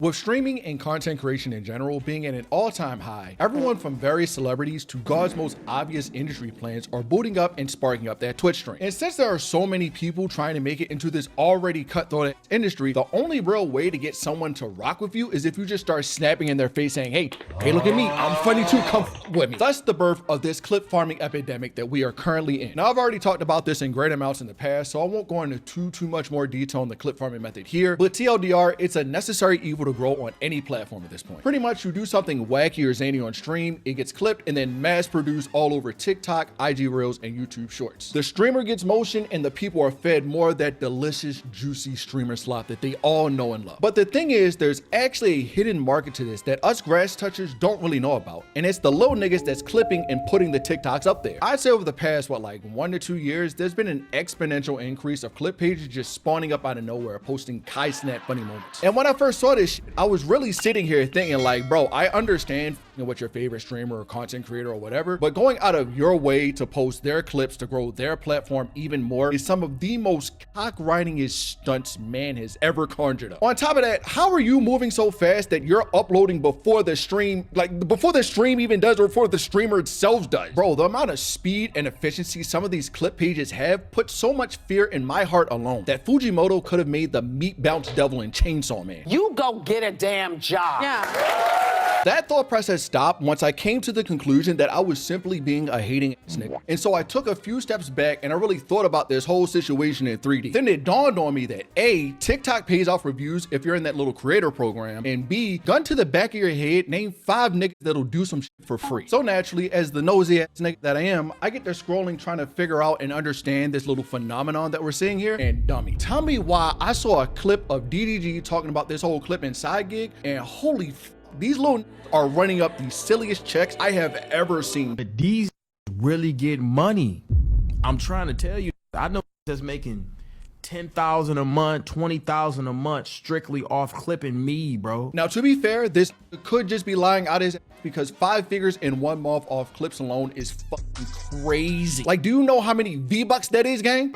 With streaming and content creation in general being at an all-time high, everyone from various celebrities to God's most obvious industry plans are booting up and sparking up their Twitch stream. And since there are so many people trying to make it into this already cutthroat industry, the only real way to get someone to rock with you is if you just start snapping in their face saying, hey, look at me, I'm funny too, come with me. Thus the birth of this clip farming epidemic that we are currently in. Now, I've already talked about this in great amounts in the past, so I won't go into too much more detail on the clip farming method here, but TLDR, it's a necessary evil to grow on any platform at this point. Pretty much you do something wacky or zany on stream, it gets clipped and then mass produced all over TikTok, IG Reels, and YouTube Shorts. The streamer gets motion and the people are fed more of that delicious, juicy streamer slop that they all know and love. But the thing is, there's actually a hidden market to this that us grass touchers don't really know about. And it's the little niggas that's clipping and putting the TikToks up there. I'd say over the past, like 1 to 2 years, there's been an exponential increase of clip pages just spawning up out of nowhere, posting Kai Snap funny moments. And when I first saw this shit, I was really sitting here thinking like, bro, I understand what your favorite streamer or content creator or whatever, but going out of your way to post their clips to grow their platform even more is some of the most cock-riding-ish stunts man has ever conjured up. On top of that, how are you moving so fast that you're uploading before the stream, like before the stream even does or before the streamer itself does? Bro, the amount of speed and efficiency some of these clip pages have put so much fear in my heart alone that Fujimoto could have made the meat bounce devil in Chainsaw Man. You go get a damn job. Yeah. That thought process stopped once I came to the conclusion that I was simply being a hating ass nigga. And so I took a few steps back and I really thought about this whole situation in 3D. Then it dawned on me that A, TikTok pays off reviews if you're in that little creator program, and B, gun to the back of your head, name 5 niggas that'll do some shit for free. So naturally, as the nosy ass nigga that I am, I get to scrolling trying to figure out and understand this little phenomenon that we're seeing here. And dummy, tell me why I saw a clip of DDG talking about this whole clip inside gig, and holy these little are running up the silliest checks I have ever seen. But these really get money. I'm trying to tell you, I know that's making 10,000 a month, 20,000 a month strictly off clipping me, bro. Now, to be fair, this could just be lying out his ass because 5 figures in 1 month off clips alone is fucking crazy. Like, do you know how many V-Bucks that is, gang?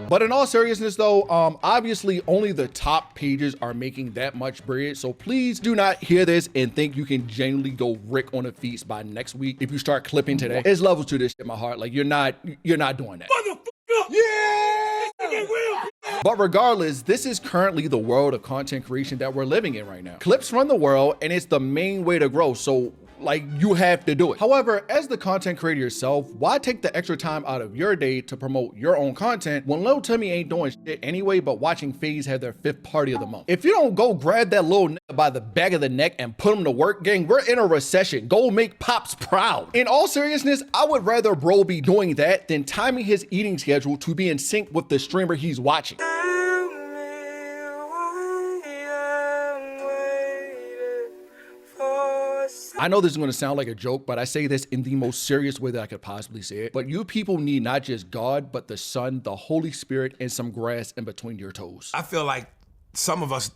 But in all seriousness though, obviously only the top pages are making that much bread. So please do not hear this and think you can genuinely go Rick on a feast by next week if you start clipping today. There's levels to this shit, my heart. Like you're not doing that. Yeah! But regardless, this is currently the world of content creation that we're living in right now. Clips run the world and it's the main way to grow. So like you have to do it. However, as the content creator yourself, why take the extra time out of your day to promote your own content when Lil Timmy ain't doing shit anyway but watching FaZe have their 5th party of the month? If you don't go grab that little nigga by the back of the neck and put him to work, gang, we're in a recession. Go make Pops proud. In all seriousness, I would rather bro be doing that than timing his eating schedule to be in sync with the streamer he's watching. I know this is going to sound like a joke, but I say this in the most serious way that I could possibly say it. But you people need not just God, but the Son, the Holy Spirit, and some grass in between your toes. I feel like some of us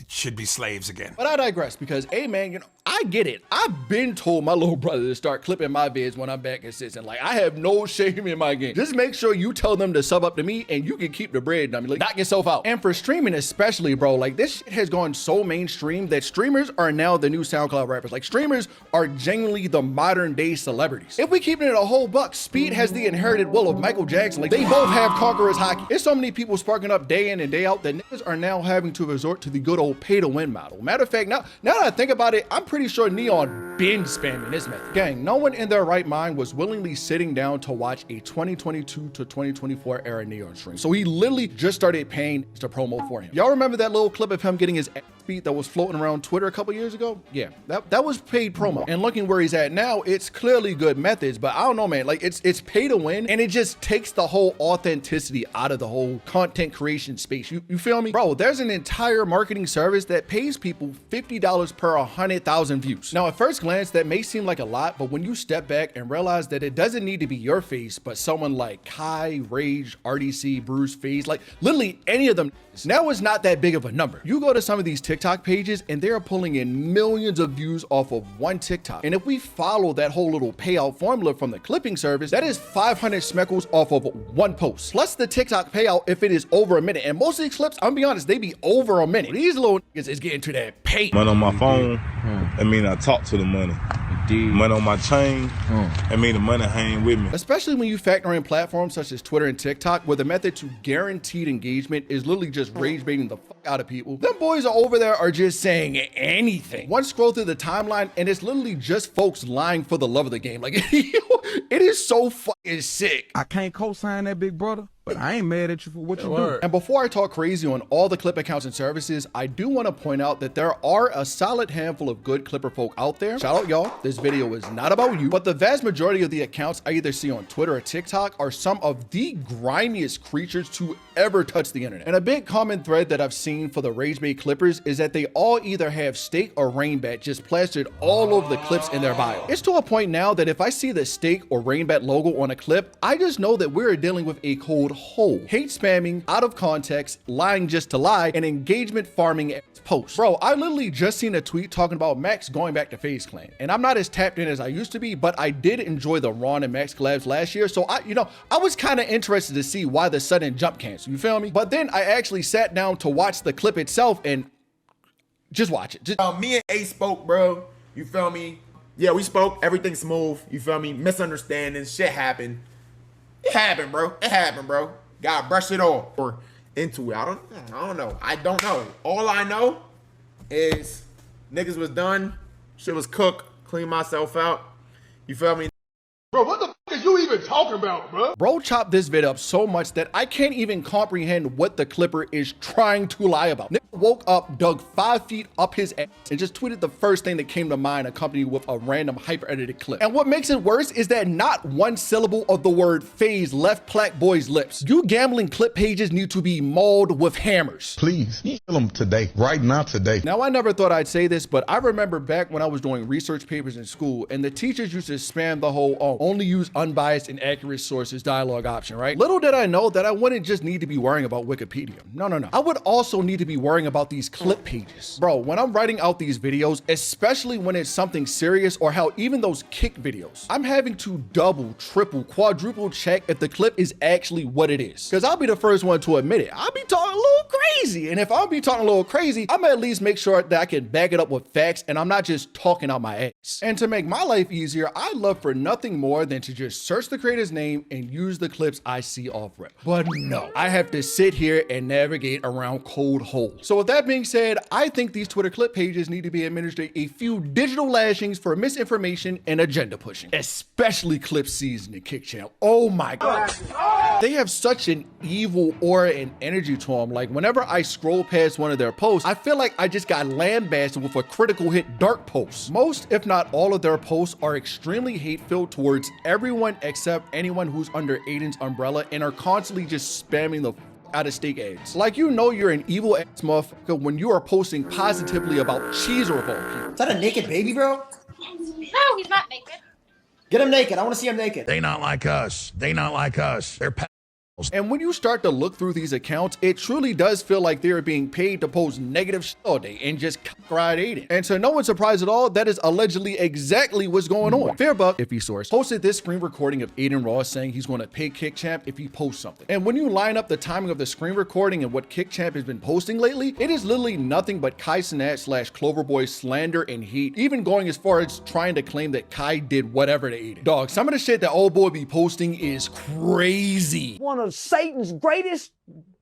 should be slaves again. But I digress because, hey man, you know, I get it. I've been told my little brother to start clipping my vids when I'm back consistent. Like, I have no shame in my game. Just make sure you tell them to sub up to me and you can keep the bread, dummy. Like, knock yourself out. And for streaming especially, bro, like this shit has gone so mainstream that streamers are now the new SoundCloud rappers. Like, streamers are genuinely the modern day celebrities. If we keep it a whole buck, Speed has the inherited will of Michael Jackson. Like, they both have conquerors hockey. There's so many people sparking up day in and day out that niggas are now having to resort to the good old pay to win model. Matter of fact, now that I think about it, I'm pretty sure Neon been spamming this method. Gang, no one in their right mind was willingly sitting down to watch a 2022 to 2024 era Neon stream. So he literally just started paying to promo for him. Y'all remember that little clip of him getting his ass beat that was floating around Twitter a couple years ago? Yeah, that was paid promo. And looking where he's at now, it's clearly good methods, but I don't know, man, like it's pay to win and it just takes the whole authenticity out of the whole content creation space. You feel me? Bro, there's an entire marketing service that pays people $50 per 100,000 views. Now, at first glance, that may seem like a lot, but when you step back and realize that it doesn't need to be your face, but someone like Kai, Rage, RDC, Bruce, FaZe, like literally any of them, now it's not that big of a number. You go to some of these TikTok TikTok pages and they are pulling in millions of views off of one TikTok. And if we follow that whole little payout formula from the clipping service, that is 500 smeckles off of one post, plus the TikTok payout if it is over a minute. And most of these clips, I'm gonna be honest, they be over a minute. These little niggas is getting to that pay. Money on my phone, I mean I talk to the money. Money on my chain, I mean the money hang with me. Especially when you factor in platforms such as Twitter and TikTok, where the method to guaranteed engagement is literally just rage baiting the fuck out of people. Them boys are over there are just saying anything. One scroll through the timeline and it's literally just folks lying for the love of the game. Like, it is so fucking sick. I can't co-sign that, big brother, but I ain't mad at you for what you do. And before I talk crazy on all the clip accounts and services, I do want to point out that there are a solid handful of good clipper folk out there. Shout out y'all. This video is not about you, but the vast majority of the accounts I either see on Twitter or TikTok are some of the grimiest creatures to ever touch the internet. And a big common thread that I've seen for the rage bait clippers is that they all either have steak or rainbat just plastered all over the clips in their bio. It's to a point now that if I see the steak or rainbat logo on a clip, I just know that we're dealing with a cold hole. Hate spamming, out of context, lying just to lie, and engagement farming posts. Bro, I literally just seen a tweet talking about Max going back to FaZe Clan, and I'm not as tapped in as I used to be, but I did enjoy the Ron and Max collabs last year, so I was kind of interested to see why the sudden jump cancel, you feel me? But then I actually sat down to watch the clip itself and just watch it. Me and A spoke, bro. You feel me? Yeah, we spoke. Everything smooth. You feel me? Misunderstandings. Shit happened. It happened, bro. It happened, bro. Gotta brush it off or into it. I don't know. I don't know. All I know is niggas was done. Shit was cooked. Clean myself out. You feel me? Bro, what the fuck is you even talking about, bro? Bro chopped this vid up so much that I can't even comprehend what the clipper is trying to lie about. Nigga woke up, dug 5 feet up his ass, and just tweeted the first thing that came to mind accompanied with a random hyper-edited clip. And what makes it worse is that not one syllable of the word FaZe left Plaque Boy's lips. You gambling clip pages need to be mauled with hammers. Please, kill them today. Right now, today. Now, I never thought I'd say this, but I remember back when I was doing research papers in school, and the teachers used to spam the whole, only use unbiased and accurate sources dialogue option, right? Little did I know that I wouldn't just need to be worrying about Wikipedia. No. I would also need to be worrying about these clip pages. Bro, when I'm writing out these videos, especially when it's something serious or how even those kick videos, I'm having to double, triple, quadruple check if the clip is actually what it is. Because I'll be the first one to admit it. I'll be talking a little crazy. And if I'll be talking a little crazy, I'm at least make sure that I can back it up with facts and I'm not just talking out my ass. And to make my life easier, I'd love for nothing more than to just search the creator's name and use the clips I see off rip. But no, I have to sit here and navigate around cold holes. So with that being said, I think these Twitter clip pages need to be administered a few digital lashings for misinformation and agenda pushing, especially Clip Season and Kick Champ. Oh my God. They have such an evil aura and energy to them. Like whenever I scroll past one of their posts, I feel like I just got lambasted with a critical hit dark post. Most, if not all of their posts are extremely hate-filled towards everyone except anyone who's under Aiden's umbrella and are constantly just spamming the out of steak ads. Like you're an evil ass motherfucker when you are posting positively about cheese or people. Is that a naked baby, bro? No, he's not naked. Get him naked. I want to see him naked. They not like us. They not like us. They're And when you start to look through these accounts, it truly does feel like they're being paid to post negative shit all day and just ride Aiden. And to no one's surprise at all, that is allegedly exactly what's going on. Fairbuck, if he sourced, posted this screen recording of Aiden Ross saying he's going to pay Kick Champ if he posts something. And when you line up the timing of the screen recording and what Kick Champ has been posting lately, it is literally nothing but Kai Cenat / Cloverboy slander and hate, even going as far as trying to claim that Kai did whatever to Aiden. Dog, some of the shit that old boy be posting is crazy. One of Satan's greatest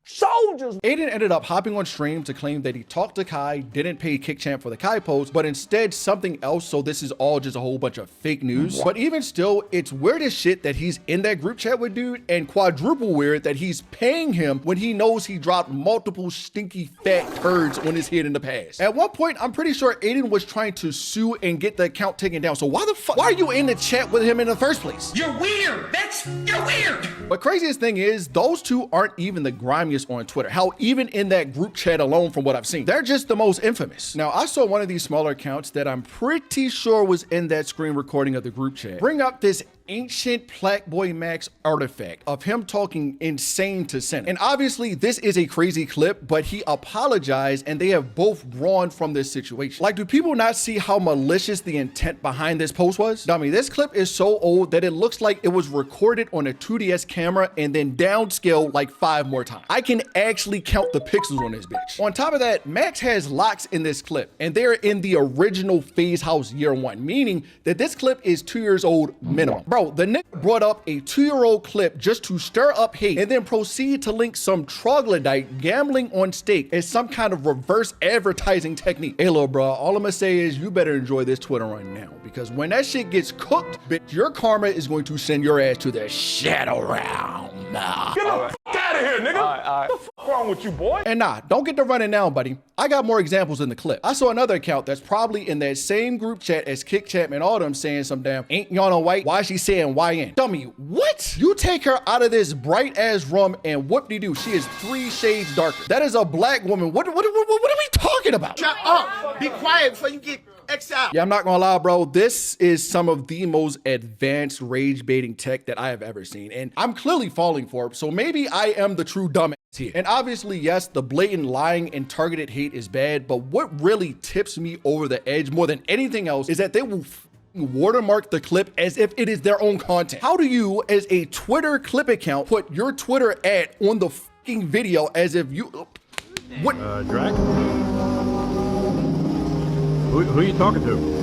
soldiers. Aiden ended up hopping on stream to claim that he talked to Kai, didn't pay Kick Champ for the Kai post, but instead something else, so this is all just a whole bunch of fake news. But even still, it's weird as shit that he's in that group chat with dude, and quadruple weird that he's paying him when he knows he dropped multiple stinky fat turds on his head in the past. At one point, I'm pretty sure Aiden was trying to sue and get the account taken down, so why are you in the chat with him in the first place? You're weird. You're weird. But craziest thing is, those two aren't even the grimiest on Twitter. How even in that group chat alone, from what I've seen, they're just the most infamous. Now, I saw one of these smaller accounts that I'm pretty sure was in that screen recording of the group chat bring up this ancient Black Boy Max artifact of him talking insane to Senna. And obviously this is a crazy clip, but he apologized and they have both grown from this situation. Like, do people not see how malicious the intent behind this post was? Dummy, this clip is so old that it looks like it was recorded on a 2DS camera and then downscaled like 5 more times. I can actually count the pixels on this bitch. On top of that, Max has locks in this clip and they're in the original Phase House year 1, meaning that this clip is 2 years old minimum. Bro, the nigga brought up a 2-year-old clip just to stir up hate and then proceed to link some troglodyte gambling on stake as some kind of reverse advertising technique. Hey, little bro, all I'm gonna say is you better enjoy this Twitter run now, because when that shit gets cooked, bitch, your karma is going to send your ass to the shadow realm. Nah. Get the fuck out of here, nigga. What the fuck wrong with you, boy? And nah, don't get to running now, buddy. I got more examples in the clip. I saw another account that's probably in that same group chat as Kick Chapman Autumn saying some damn, ain't Yana white? Why she saying YN? Dummy, what? You take her out of this bright ass room and whoop-de-doo, she is 3 shades darker. That is a black woman. What are we talking about? Shut up. Be quiet before you get exiled. Yeah, I'm not gonna lie, bro. This is some of the most advanced rage baiting tech that I have ever seen. And I'm clearly falling for it. So maybe I am the true dumbass here. And obviously, yes, the blatant lying and targeted hate is bad. But what really tips me over the edge more than anything else is that they will watermark the clip as if it is their own content. How do you, as a Twitter clip account, put your Twitter ad on the fucking video as if you... What? Drac? Who are you talking to?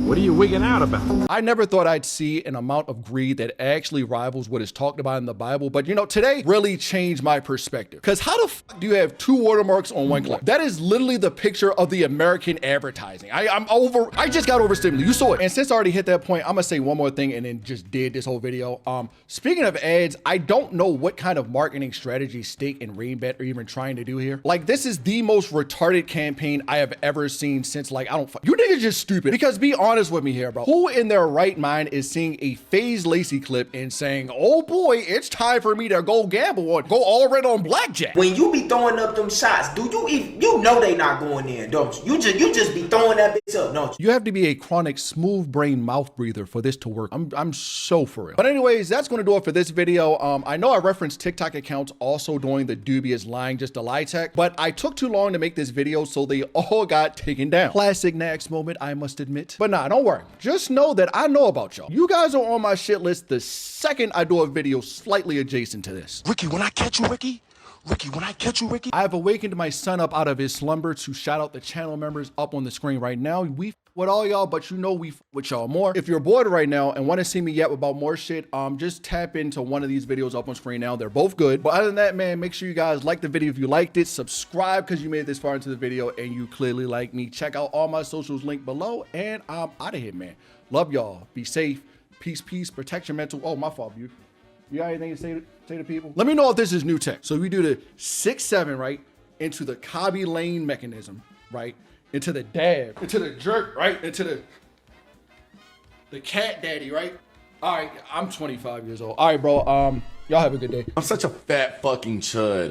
What are you wigging out about? I never thought I'd see an amount of greed that actually rivals what is talked about in the Bible, but you know, today really changed my perspective. Because how the fuck do you have 2 watermarks on one clip? That is literally the picture of the American advertising. I just got overstimulated. You saw it. And since I already hit that point, I'm gonna say one more thing and then just did this whole video. Speaking of ads, I don't know what kind of marketing strategy Stake and Rainbet are even trying to do here. Like, this is the most retarded campaign I have ever seen since, like, you niggas just stupid. Because be honest with me here, bro. Who in their right mind is seeing a FaZe Lacy clip and saying, oh boy, it's time for me to go gamble or go all red on blackjack? When you be throwing up them shots, do you even, you know they not going in, don't you? You just be throwing that bitch up, don't you? You have to be a chronic smooth brain mouth breather for this to work. I'm so for real. But anyways, that's going to do it for this video. I know I referenced TikTok accounts also doing the dubious lying just to lie tech, but I took too long to make this video, so they all got taken down. Classic Nax moment, I must admit. But nah, don't worry. Just know that I know about y'all. You guys are on my shit list the second I do a video slightly adjacent to this. Ricky, when I catch you, Ricky, when I catch you, Ricky. I have awakened my son up out of his slumber to shout out the channel members up on the screen right now. We f with all y'all, but you know we f with y'all more. If you're bored right now and want to see me yet about more shit, just tap into one of these videos up on screen now. They're both good. But other than that, man, make sure you guys like the video if you liked it. Subscribe because you made it this far into the video and you clearly like me. Check out all my socials linked below, and I'm out of here, man. Love y'all. Be safe. Peace, peace. Protect your mental. Oh, my fault, dude. You got anything to say to people? Let me know if this is new tech. So we do the 6-7, right? Into the Cobby Lane mechanism, right? Into the dab, into the jerk, right? Into the cat daddy, right? All right, I'm 25 years old. All right, bro. Y'all have a good day. I'm such a fat fucking chud.